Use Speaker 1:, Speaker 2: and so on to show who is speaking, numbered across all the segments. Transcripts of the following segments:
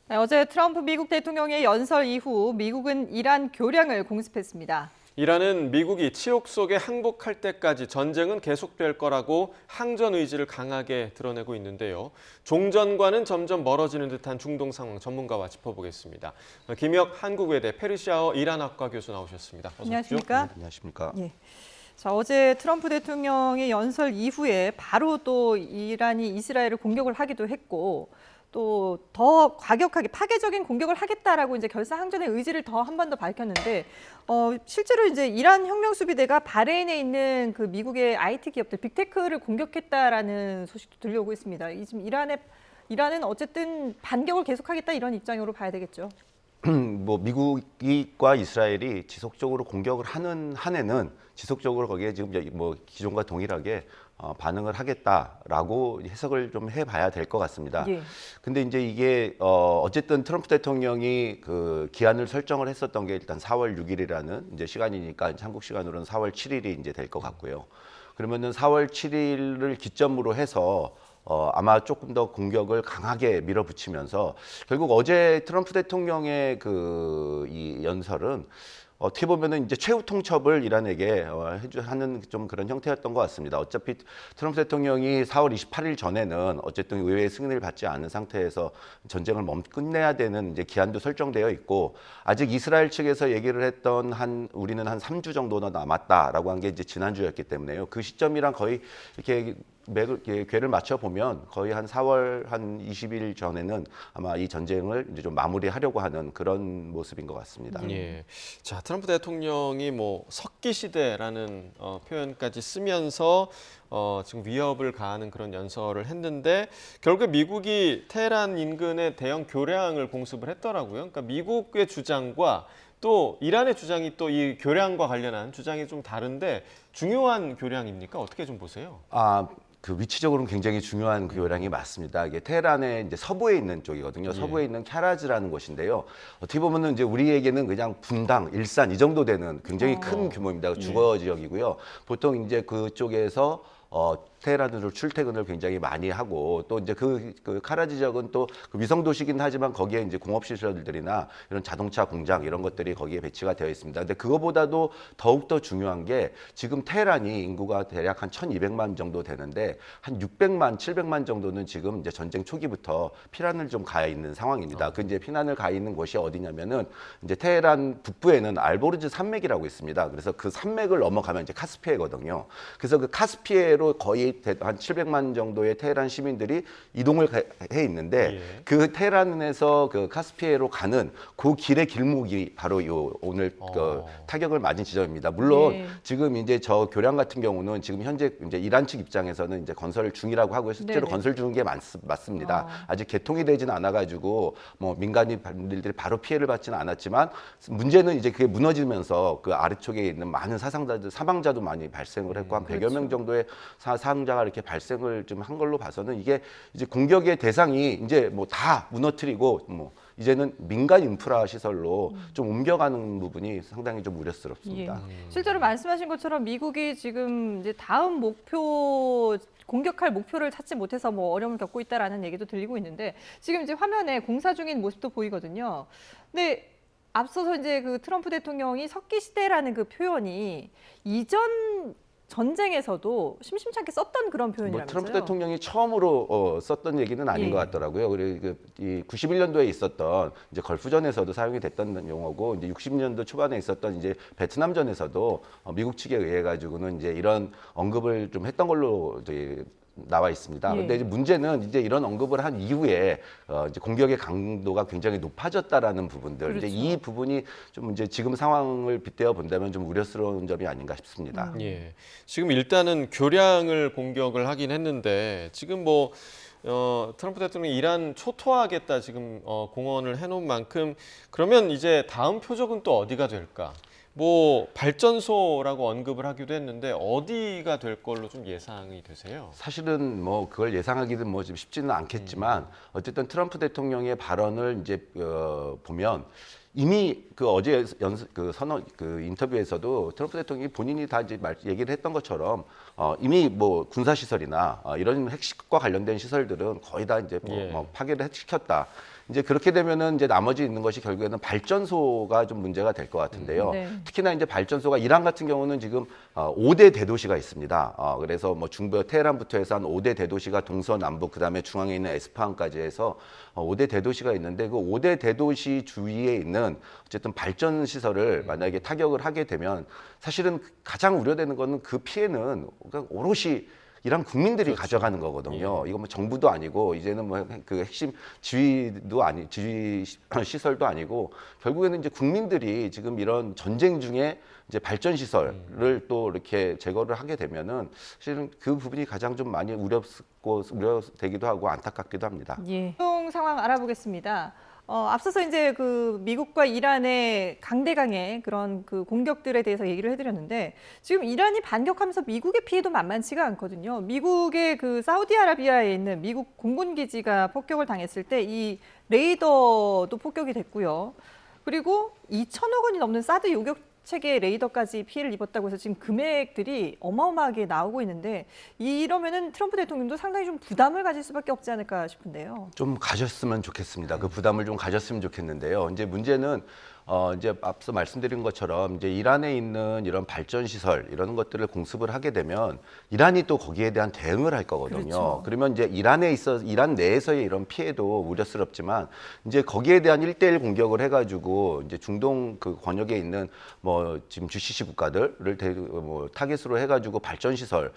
Speaker 1: 네, 어제 트럼프 미국 대통령의 연설 이후 미국은 이란 교량을 공습했습니다.
Speaker 2: 이란은 미국이 치욕 속에 항복할 때까지 전쟁은 계속될 거라고 항전 의지를 강하게 드러내고 있는데요. 종전과는 점점 멀어지는 듯한 중동 상황 전문가와 짚어보겠습니다. 김혁 한국외대 페르시아어 이란학과 교수 나오셨습니다. 어서 오십시오.
Speaker 1: 안녕하십니까?
Speaker 3: 안녕하십니까?
Speaker 1: 예. 자, 어제 트럼프 대통령의 연설 이후에 바로 또 이란이 이스라엘을 공격을 하기도 했고 또 더 과격하게 파괴적인 공격을 하겠다라고 이제 결사 항전의 의지를 더 한 번 더 밝혔는데 실제로 이제 이란 혁명수비대가 바레인에 있는 그 미국의 IT 기업들 빅테크를 공격했다라는 소식도 들려오고 있습니다. 지금 이란은 어쨌든 반격을 계속하겠다 이런 입장으로 봐야 되겠죠.
Speaker 3: 뭐 미국과 이스라엘이 지속적으로 공격을 하는 한에는 지속적으로 거기에 지금 뭐 기존과 동일하게 반응을 하겠다라고 해석을 좀 해봐야 될 것 같습니다.
Speaker 1: 예.
Speaker 3: 근데 이제 이게 어쨌든 트럼프 대통령이 그 기한을 설정을 했었던 게 일단 4월 6일이라는 이제 시간이니까 한국 시간으로는 4월 7일이 이제 될 것 같고요. 그러면은 4월 7일을 기점으로 해서 아마 조금 더 공격을 강하게 밀어붙이면서 결국 어제 트럼프 대통령의 이 연설은 어떻게 보면은 이제 최후 통첩을 이란에게 하는 좀 그런 형태였던 것 같습니다. 어차피 트럼프 대통령이 4월 28일 전에는 어쨌든 의회의 승인을 받지 않은 상태에서 전쟁을 끝내야 되는 이제 기한도 설정되어 있고 아직 이스라엘 측에서 얘기를 했던 우리는 한 3주 정도나 남았다라고 한 게 이제 지난주였기 때문에요. 그 시점이랑 거의 이렇게 궤를 맞춰 보면 거의 한 4월 한 20일 전에는 아마 이 전쟁을 이제 좀 마무리하려고 하는 그런 모습인 것 같습니다.
Speaker 2: 예. 자, 트럼프 대통령이 뭐 석기 시대라는 표현까지 쓰면서 지금 위협을 가하는 그런 연설을 했는데 결국 미국이 테헤란 인근에 대형 교량을 공습을 했더라고요. 그러니까 미국의 주장과 또 이란의 주장이 또 이 교량과 관련한 주장이 좀 다른데 중요한 교량입니까? 어떻게 좀 보세요?
Speaker 3: 그 위치적으로는 굉장히 중요한 그 요량이 맞습니다. 이게 테헤란의 이제 서부에 있는 쪽이거든요. 서부에 있는 캬라즈라는 곳인데요. 어떻게 보면은 이제 우리에게는 그냥 분당, 일산 이 정도 되는 굉장히 큰 규모입니다. 주거 지역이고요. 보통 이제 그쪽에서 테헤란으로 출퇴근을 굉장히 많이 하고 또 이제 그 카라지 지역은 또 그 위성 도시긴 하지만 거기에 이제 공업 시설들이나 이런 자동차 공장 이런 것들이 거기에 배치가 되어 있습니다. 근데 그거보다도 더욱 더 중요한 게 지금 테헤란이 인구가 대략 한 1,200만 정도 되는데 한 600만, 700만 정도는 지금 이제 전쟁 초기부터 피난을 좀 가 있는 상황입니다. 그 이제 피난을 가 있는 곳이 어디냐면은 이제 테헤란 북부에는 알보르즈 산맥이라고 있습니다. 그래서 그 산맥을 넘어가면 이제 카스피해거든요. 그래서 그 카스피해로 거의 한 700만 정도의 테헤란 시민들이 이동을 해 있는데 그 테헤란에서 그 카스피해로 가는 그 길의 길목이 바로 오늘 그 타격을 맞은 지점입니다. 물론 지금 이제 저 교량 같은 경우는 지금 현재 이제 이란 측 입장에서는 이제 건설 중이라고 하고요. 실제로
Speaker 1: 네네.
Speaker 3: 건설 중인 게 맞습니다. 아직 개통이 되지는 않아가지고 뭐 민간인들이 바로 피해를 받지는 않았지만 문제는 이제 그게 무너지면서 그 아래쪽에 있는 많은 사망자도 많이 발생을 했고 한 100여 명 정도의 사상자가 이렇게 발생을 좀 한 걸로 봐서는 이게 이제 공격의 대상이 이제 뭐 다 무너뜨리고 뭐 이제는 민간 인프라 시설로 좀 옮겨가는 부분이 상당히 좀 우려스럽습니다.
Speaker 1: 실제로 말씀하신 것처럼 미국이 지금 이제 다음 공격할 목표를 찾지 못해서 뭐 어려움을 겪고 있다라는 얘기도 들리고 있는데 지금 이제 화면에 공사 중인 모습도 보이거든요. 근데 앞서서 이제 그 트럼프 대통령이 석기 시대라는 그 표현이 이전 전쟁에서도 심심치 않게 썼던 그런
Speaker 3: 뭐
Speaker 1: 표현이라면서요.
Speaker 3: 트럼프 대통령이 처음으로 썼던 얘기는 아닌 것 같더라고요. 그리고 이 91년도에 있었던 이제 걸프전에서도 사용이 됐던 용어고 이제 60년도 초반에 있었던 이제 베트남전에서도 미국 측에 의해 가지고는 이제 이런 언급을 좀 했던 걸로 이제 나와 있습니다. 근데 이제 문제는 이제 이런 언급을 한 이후에 이제 공격의 강도가 굉장히 높아졌다라는 부분들.
Speaker 1: 그렇죠.
Speaker 3: 이제 이 부분이 좀 이제 지금 상황을 빗대어 본다면 좀 우려스러운 점이 아닌가 싶습니다.
Speaker 2: 예. 지금 일단은 교량을 공격을 하긴 했는데 지금 뭐 트럼프 대통령이 이란 초토화하겠다 지금 공언을 해놓은 만큼 그러면 이제 다음 표적은 또 어디가 될까? 뭐 발전소라고 언급을 하기도 했는데 어디가 될 걸로 좀 예상이 되세요?
Speaker 3: 사실은 뭐 그걸 예상하기는 뭐 좀 쉽지는 않겠지만 어쨌든 트럼프 대통령의 발언을 이제 보면 이미 그 어제 그 인터뷰에서도 트럼프 대통령이 본인이 다 이제 얘기를 했던 것처럼 이미 뭐 군사 시설이나 이런 핵과 관련된 시설들은 거의 다 이제 뭐 파괴를 시켰다. 이제 그렇게 되면은 이제 나머지 있는 것이 결국에는 발전소가 좀 문제가 될 것 같은데요.
Speaker 1: 네.
Speaker 3: 특히나 이제 발전소가 이란 같은 경우는 지금 5대 대도시가 있습니다. 그래서 뭐 중부 테헤란부터 해서 한 5대 대도시가 동서남북 그다음에 중앙에 있는 에스파한까지 해서 5대 대도시가 있는데 그 5대 대도시 주위에 있는 어쨌든 발전 시설을 만약에 타격을 하게 되면 사실은 가장 우려되는 거는 그 피해는 그러니까 오롯이 이란 국민들이 가져가는 거거든요. 이거 뭐 정부도 아니고 이제는 뭐 그 핵심 지휘 시설도 아니고 결국에는 이제 국민들이 지금 이런 전쟁 중에 이제 발전 시설을 또 이렇게 제거를 하게 되면은 사실은 그 부분이 가장 좀 많이 우려되기도 하고 안타깝기도 합니다.
Speaker 1: 예. 총 상황 알아보겠습니다. 앞서서 이제 그 미국과 이란의 강대강의 그런 그 공격들에 대해서 얘기를 해드렸는데 지금 이란이 반격하면서 미국의 피해도 만만치가 않거든요. 미국의 그 사우디아라비아에 있는 미국 공군 기지가 폭격을 당했을 때 이 레이더도 폭격이 됐고요. 그리고 2천억 원이 넘는 사드 요격 체계 레이더까지 피해를 입었다고 해서 지금 금액들이 어마어마하게 나오고 있는데 이러면은 트럼프 대통령도 상당히 좀 부담을 가질 수밖에 없지 않을까 싶은데요.
Speaker 3: 좀 가졌으면 좋겠습니다. 그 부담을 좀 가졌으면 좋겠는데요. 이제 문제는 이제 앞서 말씀드린 것처럼 이제 이란에 있는 이런 발전 시설 이런 것들을 공습을 하게 되면 이란이 또 거기에 대한 대응을 할 거거든요.
Speaker 1: 그렇죠.
Speaker 3: 그러면 이제 이란 내에서의 이런 피해도 우려스럽지만 이제 거기에 대한 1대1 공격을 해가지고 이제 중동 그 권역에 있는 뭐 지금 GCC 국가들을 타겟으로 해가지고 발전 시설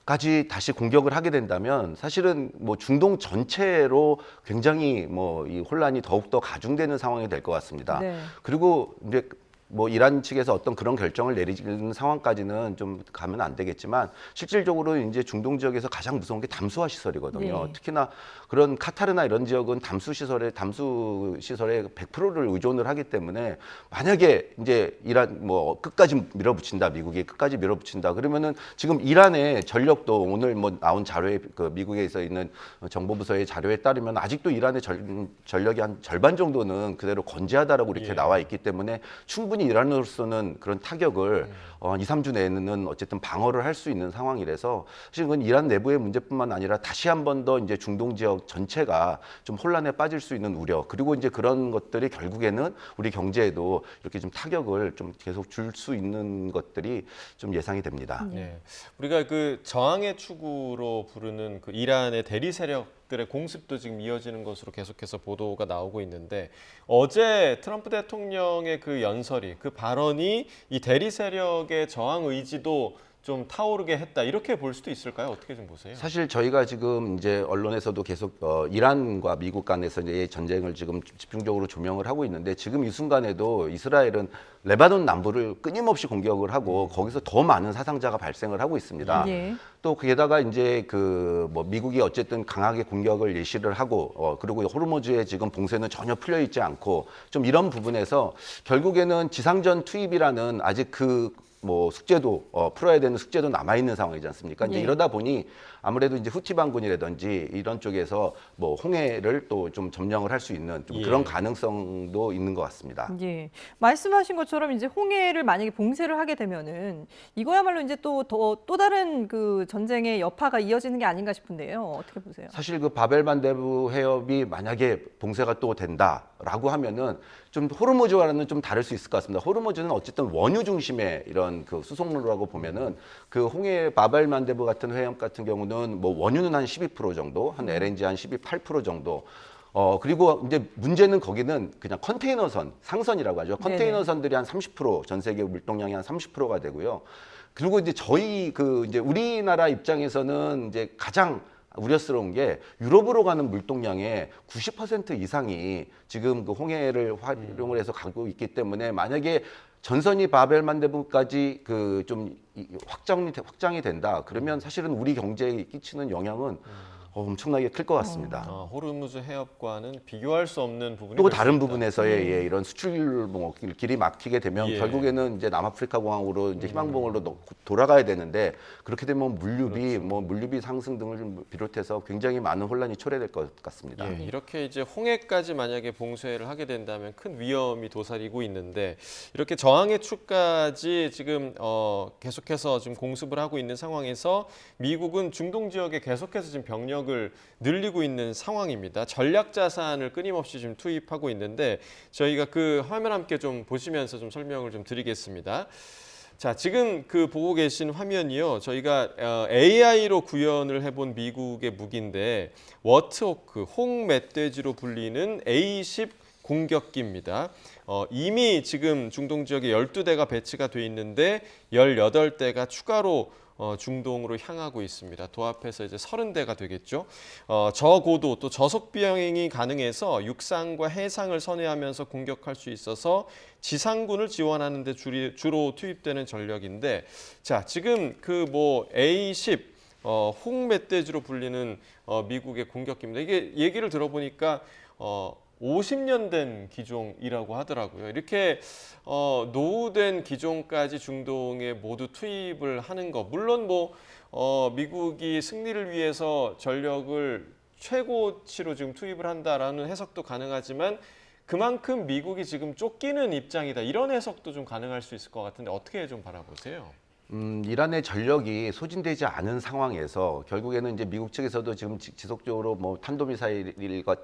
Speaker 3: 까지 다시 공격을 하게 된다면 사실은 뭐 중동 전체로 굉장히 뭐 이 혼란이 더욱더 가중되는 상황이 될 것 같습니다.
Speaker 1: 네.
Speaker 3: 그리고 이제 뭐 이란 측에서 어떤 그런 결정을 내리는 상황까지는 좀 가면 안 되겠지만 실질적으로 이제 중동 지역에서 가장 무서운 게 담수화 시설이거든요.
Speaker 1: 네.
Speaker 3: 특히나 그런 카타르나 이런 지역은 담수 시설에 100%를 의존을 하기 때문에 만약에 이제 이란 뭐 끝까지 밀어붙인다, 미국이 끝까지 밀어붙인다 그러면은 지금 이란의 전력도 오늘 뭐 나온 자료에 그 미국에서 있는 정보부서의 자료에 따르면 아직도 이란의 전력이 한 절반 정도는 그대로 건재하다라고 이렇게 나와 있기 때문에 충분히 이란으로서는 그런 타격을 2, 3주 내에는 어쨌든 방어를 할 수 있는 상황이라서 사실 그건 이란 내부의 문제뿐만 아니라 다시 한 번 더 이제 중동 지역 전체가 좀 혼란에 빠질 수 있는 우려 그리고 이제 그런 것들이 결국에는 우리 경제에도 이렇게 좀 타격을 좀 계속 줄 수 있는 것들이 좀 예상이 됩니다.
Speaker 2: 네. 우리가 그 저항의 축으로 부르는 그 이란의 대리 세력들의 공습도 지금 이어지는 것으로 계속해서 보도가 나오고 있는데 어제 트럼프 대통령의 그 연설이 그 발언이 이 대리 세력의 저항 의지도 좀 타오르게 했다 이렇게 볼 수도 있을까요? 어떻게 좀 보세요?
Speaker 3: 사실 저희가 지금 이제 언론에서도 계속 이란과 미국 간에서 이제 전쟁을 지금 집중적으로 조명을 하고 있는데 지금 이 순간에도 이스라엘은 레바논 남부를 끊임없이 공격을 하고 거기서 더 많은 사상자가 발생을 하고 있습니다.
Speaker 1: 예.
Speaker 3: 또 게다가 이제 그 뭐 미국이 어쨌든 강하게 공격을 예시를 하고 그리고 호르무즈의 지금 봉쇄는 전혀 풀려 있지 않고 좀 이런 부분에서 결국에는 지상전 투입이라는 아직 그 뭐 숙제도 풀어야 되는 숙제도 남아 있는 상황이지 않습니까? 이제
Speaker 1: 예.
Speaker 3: 이러다 보니 아무래도 이제 후티 반군이라든지 이런 쪽에서 뭐 홍해를 또 좀 점령을 할 수 있는 좀 그런 가능성도 있는 것 같습니다.
Speaker 1: 예. 말씀하신 것처럼 이제 홍해를 만약에 봉쇄를 하게 되면은 이거야말로 이제 또 다른 그 전쟁의 여파가 이어지는 게 아닌가 싶은데요. 어떻게 보세요?
Speaker 3: 사실 그 바벨만데부 해협이 만약에 봉쇄가 또 된다라고 하면은 좀 호르무즈와는 좀 다를 수 있을 것 같습니다. 호르무즈는 어쨌든 원유 중심의 이런 그 수송로라고 보면은 그 홍해 바벨만데부 같은 해협 같은 경우는 뭐 원유는 한 12% 정도, 한 LNG 한 12% 정도. 그리고 이제 문제는 거기는 그냥 컨테이너선, 상선이라고 하죠. 컨테이너선들이 한 30%전 세계 물동량이 한 30%가 되고요. 그리고 이제 저희 그 이제 우리나라 입장에서는 이제 가장 우려스러운 게 유럽으로 가는 물동량의 90% 이상이 지금 그 홍해를 활용을 해서 가고 있기 때문에 만약에 전선이 바벨만데부까지 그 좀 확장이 된다. 그러면 사실은 우리 경제에 끼치는 영향은 엄청나게 클 것 같습니다.
Speaker 2: 호르무즈 해협과는 비교할 수 없는 부분이
Speaker 3: 또
Speaker 2: 될
Speaker 3: 다른
Speaker 2: 수 있다.
Speaker 3: 부분에서의 이런 수출 뭐 길이 막히게 되면 결국에는 이제 남아프리카 공항으로 이제 희망봉으로 돌아가야 되는데 그렇게 되면 물류비 상승 등을 좀 비롯해서 굉장히 많은 혼란이 초래될 것 같습니다.
Speaker 2: 이렇게 이제 홍해까지 만약에 봉쇄를 하게 된다면 큰 위험이 도사리고 있는데 이렇게 저항의 축까지 지금 계속해서 지금 공습을 하고 있는 상황에서 미국은 중동 지역에 계속해서 지금 병력을 전력을 늘리고 있는 상황입니다. 전략 자산을 끊임없이 좀 투입하고 있는데 저희가 그 화면 함께 좀 보시면서 좀 설명을 좀 드리겠습니다. 자, 지금 그 보고 계신 화면이요. 저희가 AI로 구현을 해본 미국의 무기인데 워트호크, 홍멧돼지로 불리는 A-10 공격기입니다. 이미 지금 중동 지역에 12대가 배치가 돼 있는데 18대가 추가로 중동으로 향하고 있습니다. 도합해서 이제 30대가 되겠죠. 저고도 또 저속 비행이 가능해서 육상과 해상을 선회하면서 공격할 수 있어서 지상군을 지원하는 데 주로 투입되는 전력인데 자, 지금 그 뭐 A-10 홍멧돼지로 불리는 미국의 공격기입니다. 이게 얘기를 들어보니까 50년 된 기종이라고 하더라고요. 이렇게 노후된 기종까지 중동에 모두 투입을 하는 거. 물론 뭐 미국이 승리를 위해서 전력을 최고치로 지금 투입을 한다라는 해석도 가능하지만 그만큼 미국이 지금 쫓기는 입장이다. 이런 해석도 좀 가능할 수 있을 것 같은데 어떻게 좀 바라보세요?
Speaker 3: 이란의 전력이 소진되지 않은 상황에서 결국에는 이제 미국 측에서도 지금 지속적으로 뭐 탄도미사일과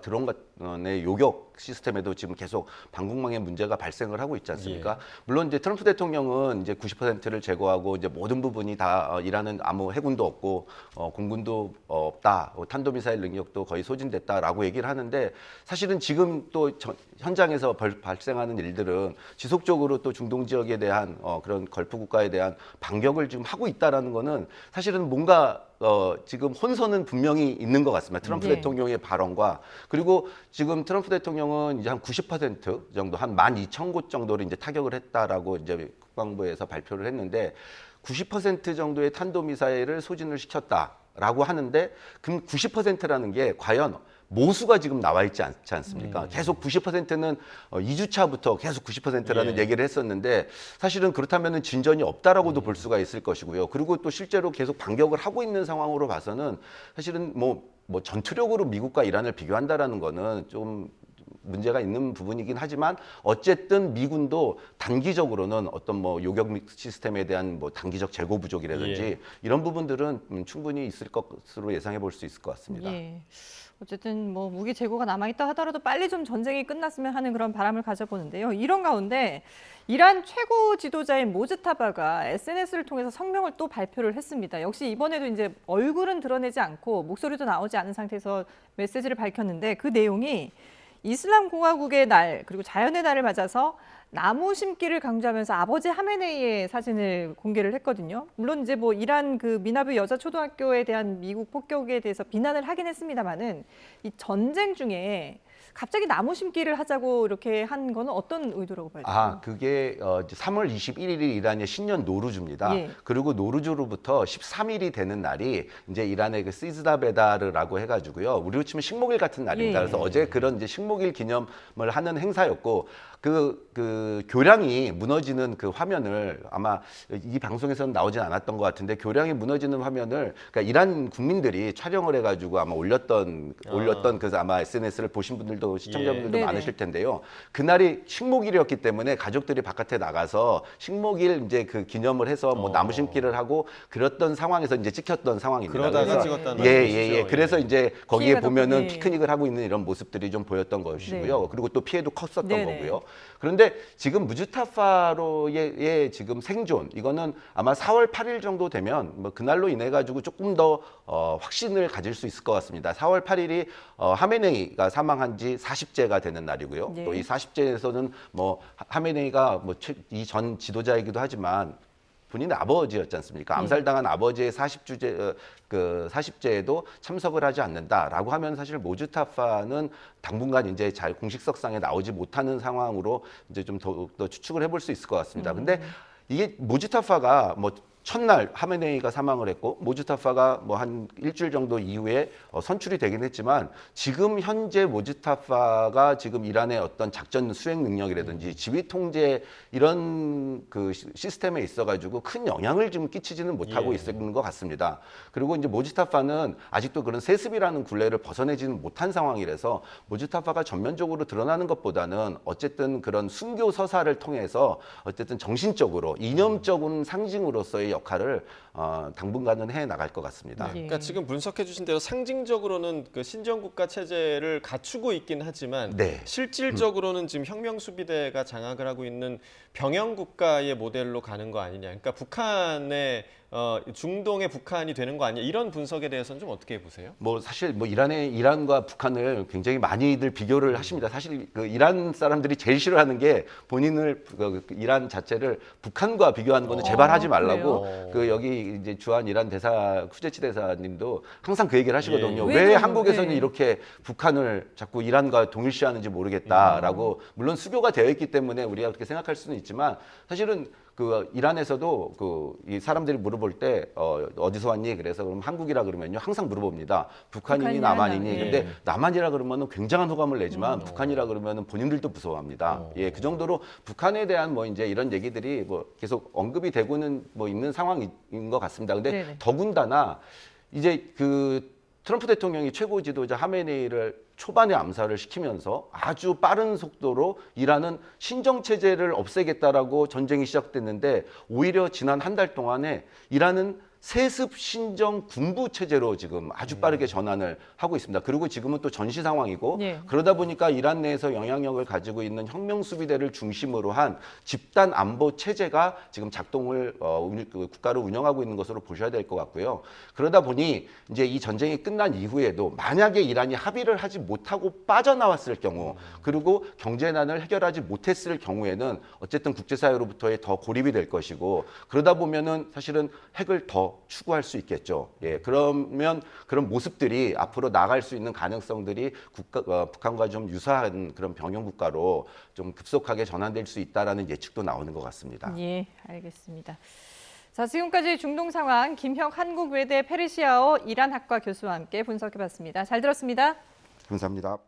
Speaker 3: 드론의 요격 시스템에도 지금 계속 방공망의 문제가 발생을 하고 있지 않습니까?
Speaker 2: 예.
Speaker 3: 물론 이제 트럼프 대통령은 이제 90%를 제거하고 이제 모든 부분이 다 이란은 아무 해군도 없고 공군도 없다, 탄도미사일 능력도 거의 소진됐다라고 얘기를 하는데 사실은 지금 또 현장에서 발생하는 일들은 지속적으로 또 중동 지역에 대한 그런 걸프 국가에 대한 반격을 지금 하고 있다라는 거는 사실은 뭔가 지금 혼선은 분명히 있는 것 같습니다. 트럼프
Speaker 1: 네.
Speaker 3: 대통령의 발언과 그리고 지금 트럼프 대통령은 이제 한 90% 정도 한 12,000곳 정도를 이제 타격을 했다라고 이제 국방부에서 발표를 했는데 90% 정도의 탄도미사일을 소진을 시켰다라고 하는데 그럼 90%라는 게 과연 모수가 지금 나와 있지 않지 않습니까? 계속 90%는 2주차부터 계속 90%라는
Speaker 2: 예.
Speaker 3: 얘기를 했었는데 사실은 그렇다면은 진전이 없다라고도 볼 수가 있을 것이고요. 그리고 또 실제로 계속 반격을 하고 있는 상황으로 봐서는 사실은 뭐 전투력으로 미국과 이란을 비교한다라는 거는 좀 문제가 있는 부분이긴 하지만 어쨌든 미군도 단기적으로는 어떤 뭐 요격 시스템에 대한 뭐 단기적 재고 부족이라든지
Speaker 2: 예.
Speaker 3: 이런 부분들은 충분히 있을 것으로 예상해 볼 수 있을 것 같습니다.
Speaker 1: 예. 어쨌든 뭐 무기 재고가 남아있다 하더라도 빨리 좀 전쟁이 끝났으면 하는 그런 바람을 가져보는데요. 이런 가운데 이란 최고 지도자인 모즈타바가 SNS를 통해서 성명을 또 발표를 했습니다. 역시 이번에도 이제 얼굴은 드러내지 않고 목소리도 나오지 않은 상태에서 메시지를 밝혔는데 그 내용이 이슬람 공화국의 날 그리고 자연의 날을 맞아서 나무 심기를 강조하면서 아버지 하메네이의 사진을 공개를 했거든요. 물론 이제 뭐 이란 그 미나브 여자 초등학교에 대한 미국 폭격에 대해서 비난을 하긴 했습니다만은 이 전쟁 중에 갑자기 나무 심기를 하자고 이렇게 한 거는 어떤 의도라고 봐야 될까요?
Speaker 3: 그게 이제 3월 21일이 이란의 신년 노루즈입니다.
Speaker 1: 예.
Speaker 3: 그리고 노루즈로부터 13일이 되는 날이 이제 이란의 그 시즈다 베다르라고 해가지고요. 우리로 치면 식목일 같은 날입니다.
Speaker 1: 예.
Speaker 3: 그래서 어제 그런 이제 식목일 기념을 하는 행사였고 그 교량이 무너지는 그 화면을 아마 이 방송에서는 나오진 않았던 것 같은데 교량이 무너지는 화면을 그러니까 이란 국민들이 촬영을 해가지고 아마 올렸던 그래서 아마 SNS를 보신 분들도 시청자분들도
Speaker 1: 예.
Speaker 3: 많으실 텐데요. 그날이 식목일이었기 때문에 가족들이 바깥에 나가서 식목일 이제 그 기념을 해서 뭐 나무 심기를 하고 그랬던 상황에서 이제 찍혔던 상황입니다.
Speaker 2: 그러다가
Speaker 3: 그래서
Speaker 2: 찍었다는
Speaker 3: 예.
Speaker 2: 말씀이시죠?
Speaker 3: 그래서 이제 거기에
Speaker 1: 피해가 더
Speaker 3: 보면은
Speaker 1: 크게.
Speaker 3: 피크닉을 하고 있는 이런 모습들이 좀 보였던 것이고요.
Speaker 1: 네.
Speaker 3: 그리고 또 피해도 컸었던
Speaker 1: 네네.
Speaker 3: 거고요. 그런데 지금 무즈타파로의 지금 생존 이거는 아마 4월 8일 정도 되면 뭐 그날로 인해 가지고 조금 더 확신을 가질 수 있을 것 같습니다. 4월 8일이 하메네이가 사망한 지 40제가 되는 날이고요.
Speaker 1: 네.
Speaker 3: 또 이 40제에서는 뭐 하메네이가 뭐 이 전 지도자이기도 하지만 본인의 아버지였지 않습니까? 암살당한 아버지의 40제에도 참석을 하지 않는다라고 하면 사실 모즈타파는 당분간 이제 잘 공식석상에 나오지 못하는 상황으로 이제 좀 더 추측을 해볼 수 있을 것 같습니다. 근데 이게 모즈타파가 뭐 첫날 하메네이가 사망을 했고 모즈타파가 뭐 한 일주일 정도 이후에 선출이 되긴 했지만 지금 현재 모즈타파가 지금 이란의 어떤 작전 수행 능력이라든지 지휘 통제 이런 그 시스템에 있어가지고 큰 영향을 지금 끼치지는 못하고
Speaker 2: 예.
Speaker 3: 있는 것 같습니다. 그리고 이제 모즈타파는 아직도 그런 세습이라는 굴레를 벗어내지는 못한 상황이라서 모즈타파가 전면적으로 드러나는 것보다는 어쨌든 그런 순교 서사를 통해서 어쨌든 정신적으로 이념적인 상징으로서의 역할을 당분간은 해 나갈 것 같습니다.
Speaker 1: 예.
Speaker 2: 그러니까 지금 분석해 주신 대로 상징적으로는 그 신정국가 체제를 갖추고 있긴 하지만
Speaker 3: 네.
Speaker 2: 실질적으로는 지금 혁명수비대가 장악을 하고 있는 병영국가의 모델로 가는 거 아니냐. 그러니까 북한의 중동의 북한이 되는 거 아니냐. 이런 분석에 대해서는 좀 어떻게 보세요?
Speaker 3: 뭐 사실 뭐 이란과 북한을 굉장히 많이들 비교를 하십니다. 사실 그 이란 사람들이 제일 싫어하는 게 본인을 이란 자체를 북한과 비교하는 거는 제발 하지 말라고
Speaker 2: 그래요?
Speaker 3: 그 여기 이제 주한 이란 대사 쿠제치 대사님도 항상 그 얘기를 하시거든요.
Speaker 2: 예,
Speaker 1: 예.
Speaker 3: 왜
Speaker 1: 왜
Speaker 3: 한국에서는
Speaker 1: 예.
Speaker 3: 이렇게 북한을 자꾸 이란과 동일시하는지 모르겠다라고 물론 수교가 되어 있기 때문에 우리가 그렇게 생각할 수는 있지만 사실은 그 이란에서도 그 이 사람들이 물어볼 때 어디서 왔니? 그래서 그럼 한국이라 그러면요 항상 물어봅니다. 북한이니
Speaker 1: 북한이냐,
Speaker 3: 남한이니.
Speaker 1: 예.
Speaker 3: 근데 남한이라 그러면은 굉장한 호감을 내지만 북한이라 그러면은 본인들도 무서워합니다. 예, 그 정도로 북한에 대한 뭐 이제 이런 얘기들이 뭐 계속 언급이 되고는 뭐 있는 상황인 것 같습니다. 근데
Speaker 1: 네네.
Speaker 3: 더군다나 이제 그 트럼프 대통령이 최고 지도자 하메네이를 초반에 암살을 시키면서 아주 빠른 속도로 이란은 신정 체제를 없애겠다라고 전쟁이 시작됐는데 오히려 지난 한 달 동안에 이란은 세습 신정 군부 체제로 지금 아주 빠르게 전환을 하고 있습니다. 그리고 지금은 또 전시 상황이고
Speaker 1: 예.
Speaker 3: 그러다 보니까 이란 내에서 영향력을 가지고 있는 혁명 수비대를 중심으로 한 집단 안보 체제가 지금 작동을 국가를 운영하고 있는 것으로 보셔야 될 것 같고요. 그러다 보니 이제 이 전쟁이 끝난 이후에도 만약에 이란이 합의를 하지 못하고 빠져나왔을 경우 그리고 경제난을 해결하지 못했을 경우에는 어쨌든 국제사회로부터의 더 고립이 될 것이고 그러다 보면은 사실은 핵을 더 추구할 수 있겠죠. 예, 그러면 그런 모습들이 앞으로 나갈 수 있는 가능성들이 북한과 좀 유사한 그런 병영 국가로 좀 급속하게 전환될 수 있다라는 예측도 나오는 것 같습니다.
Speaker 1: 예, 알겠습니다. 자, 지금까지 중동 상황 김혁 한국외대 페르시아어 이란학과 교수와 함께 분석해봤습니다. 잘 들었습니다.
Speaker 3: 감사합니다.